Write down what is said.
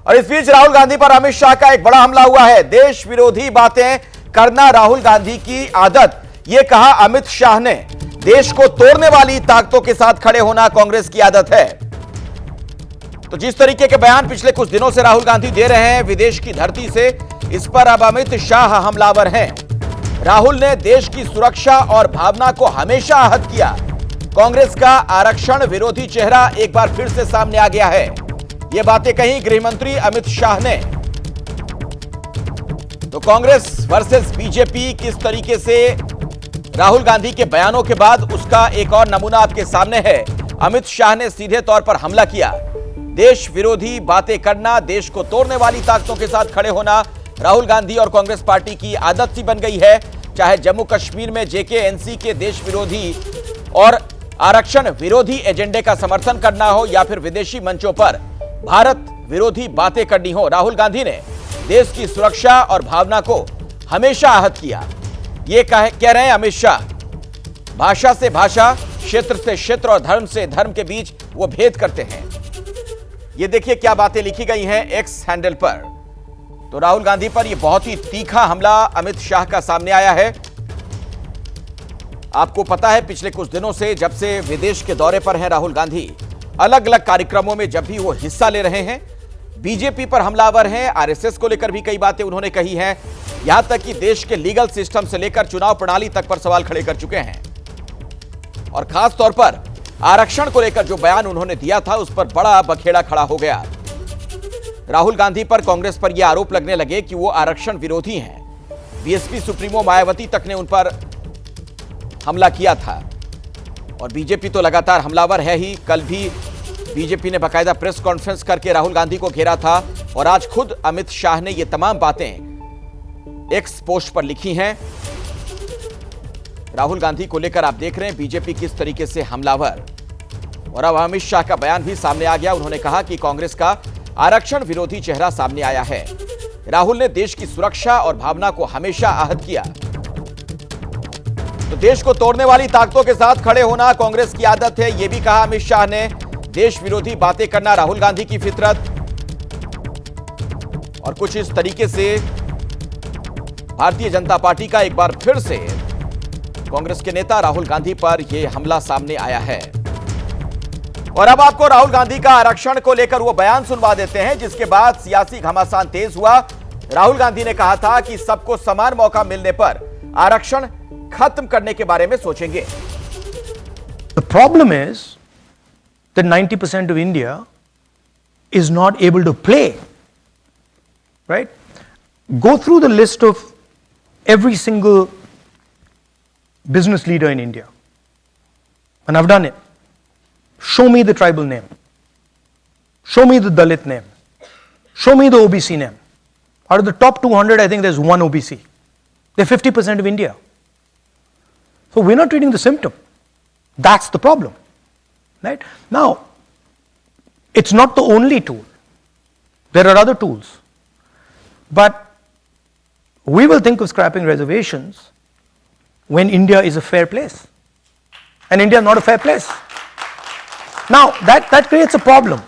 और इस बीच राहुल गांधी पर अमित शाह का एक बड़ा हमला हुआ है। देश विरोधी बातें करना राहुल गांधी की आदत, यह कहा अमित शाह ने। देश को तोड़ने वाली ताकतों के साथ खड़े होना कांग्रेस की आदत है। तो जिस तरीके के बयान पिछले कुछ दिनों से राहुल गांधी दे रहे हैं विदेश की धरती से, इस पर अब अमित शाह हमलावर हैं। राहुल ने देश की सुरक्षा और भावना को हमेशा आहत किया। कांग्रेस का आरक्षण विरोधी चेहरा एक बार फिर से सामने आ गया है। ये बातें कही गृहमंत्री अमित शाह ने। तो कांग्रेस वर्सेस बीजेपी किस तरीके से राहुल गांधी के बयानों के बाद, उसका एक और नमूना आपके सामने है। अमित शाह ने सीधे तौर पर हमला किया। देश विरोधी बातें करना, देश को तोड़ने वाली ताकतों के साथ खड़े होना राहुल गांधी और कांग्रेस पार्टी की आदत सी बन गई है। चाहे जम्मू कश्मीर में जेकेएनसी के देश विरोधी और आरक्षण विरोधी एजेंडे का समर्थन करना हो, या फिर विदेशी मंचों पर भारत विरोधी बातें करनी हो, राहुल गांधी ने देश की सुरक्षा और भावना को हमेशा आहत किया। ये कह रहे हैं अमित शाह। भाषा से भाषा, क्षेत्र से क्षेत्र और धर्म से धर्म के बीच वो भेद करते हैं। ये देखिए क्या बातें लिखी गई हैं एक्स हैंडल पर। तो राहुल गांधी पर यह बहुत ही तीखा हमला अमित शाह का सामने आया है। आपको पता है पिछले कुछ दिनों से, जब से विदेश के दौरे पर हैं राहुल गांधी, अलग अलग कार्यक्रमों में जब भी वो हिस्सा ले रहे हैं, बीजेपी पर हमलावर हैं। आरएसएस को लेकर भी कई बातें उन्होंने कही हैं। यहां तक कि देश के लीगल सिस्टम से लेकर चुनाव प्रणाली तक पर सवाल खड़े कर चुके हैं। और खास तौर पर आरक्षण को लेकर जो बयान उन्होंने दिया था, उस पर बड़ा बखेड़ा खड़ा हो गया। राहुल गांधी पर कांग्रेस पर यह आरोप लगने लगे कि वो आरक्षण विरोधी हैं। बीएसपी सुप्रीमो मायावती तक ने उन पर हमला किया था। और बीजेपी तो लगातार हमलावर है ही। कल भी बीजेपी ने बाकायदा प्रेस कॉन्फ्रेंस करके राहुल गांधी को घेरा था। और आज खुद अमित शाह ने ये तमाम बातें एक्स पोस्ट पर लिखी हैं। राहुल गांधी को लेकर आप देख रहे हैं बीजेपी किस तरीके से हमलावर। और अब अमित शाह का बयान भी सामने आ गया। उन्होंने कहा कि कांग्रेस का आरक्षण विरोधी चेहरा सामने आया है। राहुल ने देश की सुरक्षा और भावना को हमेशा आहत किया। तो देश को तोड़ने वाली ताकतों के साथ खड़े होना कांग्रेस की आदत है, यह भी कहा अमित शाह ने। देश विरोधी बातें करना राहुल गांधी की फितरत। और कुछ इस तरीके से भारतीय जनता पार्टी का एक बार फिर से कांग्रेस के नेता राहुल गांधी पर यह हमला सामने आया है। और अब आपको राहुल गांधी का आरक्षण को लेकर वो बयान सुनवा देते हैं, जिसके बाद सियासी घमासान तेज हुआ। राहुल गांधी ने कहा था कि सबको समान मौका मिलने पर आरक्षण खत्म करने के बारे में सोचेंगे। The problem is that 90% of India is not able to play, right? Go through the list of every single business leader in India, and I've done it. Show me the tribal name. Show me the Dalit name. Show me the OBC name. Out of the top 200, I think there's one OBC. They're 50% of India. So we're not treating the symptom. That's the problem. Right? Now, it's not the only tool. There are other tools. But we will think of scrapping reservations when India is a fair place. And India is not a fair place. Now, that creates a problem.